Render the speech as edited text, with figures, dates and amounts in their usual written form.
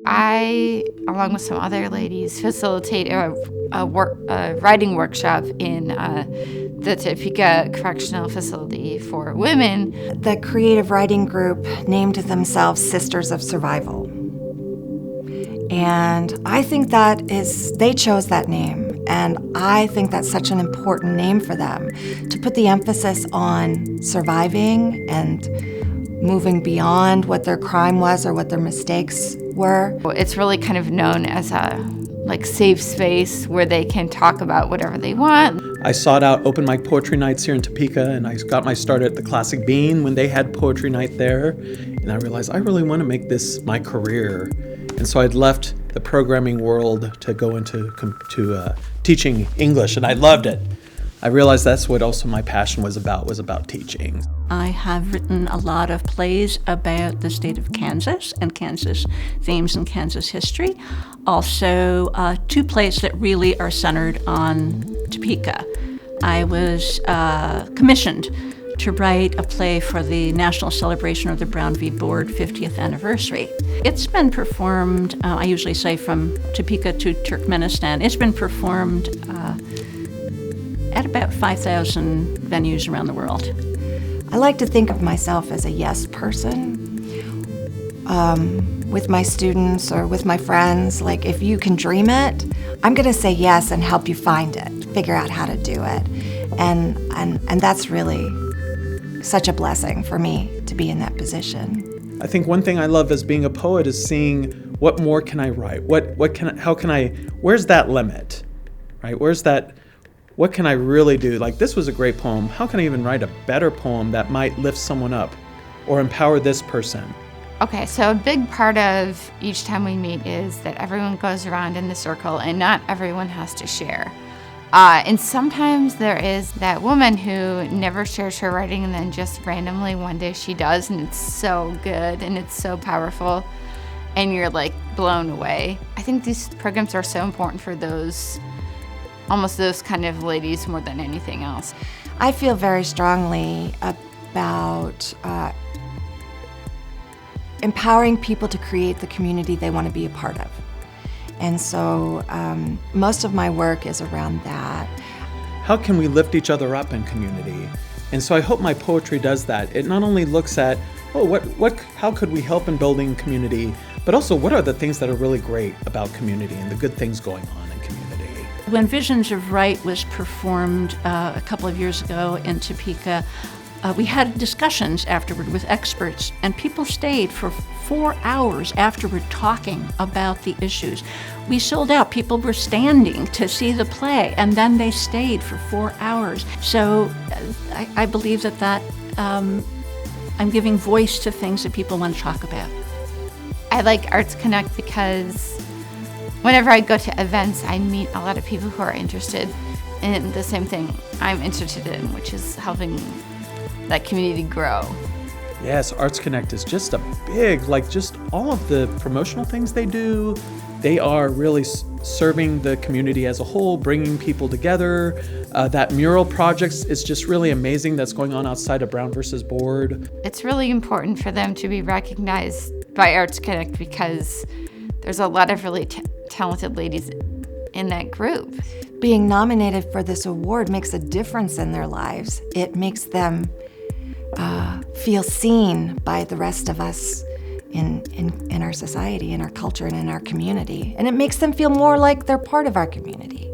I, along with some other ladies, facilitate a writing workshop in the Topeka Correctional Facility for women. The creative writing group named themselves Sisters of Survival. And I think they chose that name, and I think that's such an important name for them, to put the emphasis on surviving and moving beyond what their crime was or what their mistakes were. It's really kind of known as a safe space where they can talk about whatever they want. I sought out open mic poetry nights here in Topeka, and I got my start at the Classic Bean when they had poetry night there. And I realized I really want to make this my career. And so I'd left the programming world to go into teaching English, and I loved it. I realized that's what also my passion was about teaching. I have written a lot of plays about the state of Kansas and Kansas themes and Kansas history. Also, 2 plays that really are centered on Topeka. I was commissioned to write a play for the National Celebration of the Brown v. Board 50th anniversary. It's been performed, I usually say from Topeka to Turkmenistan, it's been performed at about 5,000 venues around the world. I like to think of myself as a yes person. With my students or with my friends, like if you can dream it, I'm gonna say yes and help you find it, figure out how to do it. And that's really such a blessing for me to be in that position. I think one thing I love as being a poet is seeing what more can I write? Where's that limit, right? What can I really do? Like, this was a great poem. How can I even write a better poem that might lift someone up or empower this person? Okay, so a big part of each time we meet is that everyone goes around in the circle and not everyone has to share. And sometimes there is that woman who never shares her writing and then just randomly one day she does, and it's so good and it's so powerful and you're like blown away. I think these programs are so important for those kind of ladies more than anything else. I feel very strongly about empowering people to create the community they want to be a part of. And so most of my work is around that. How can we lift each other up in community? And so I hope my poetry does that. It not only looks at, how could we help in building community, but also what are the things that are really great about community and the good things going on in community. When Visions of Right was performed a couple of years ago in Topeka, we had discussions afterward with experts, and people stayed for 4 hours afterward talking about the issues. We sold out. People were standing to see the play, and then they stayed for 4 hours. So I believe that I'm giving voice to things that people want to talk about. I like Arts Connect because whenever I go to events, I meet a lot of people who are interested in the same thing I'm interested in, which is helping that community grow. Yes, Arts Connect is just a big, just all of the promotional things they do, they are really serving the community as a whole, bringing people together. That mural projects is just really amazing that's going on outside of Brown versus Board. It's really important for them to be recognized by Arts Connect because there's a lot of really talented ladies in that group. Being nominated for this award makes a difference in their lives. It makes them feel seen by the rest of us in our society, in our culture, and in our community. And it makes them feel more like they're part of our community.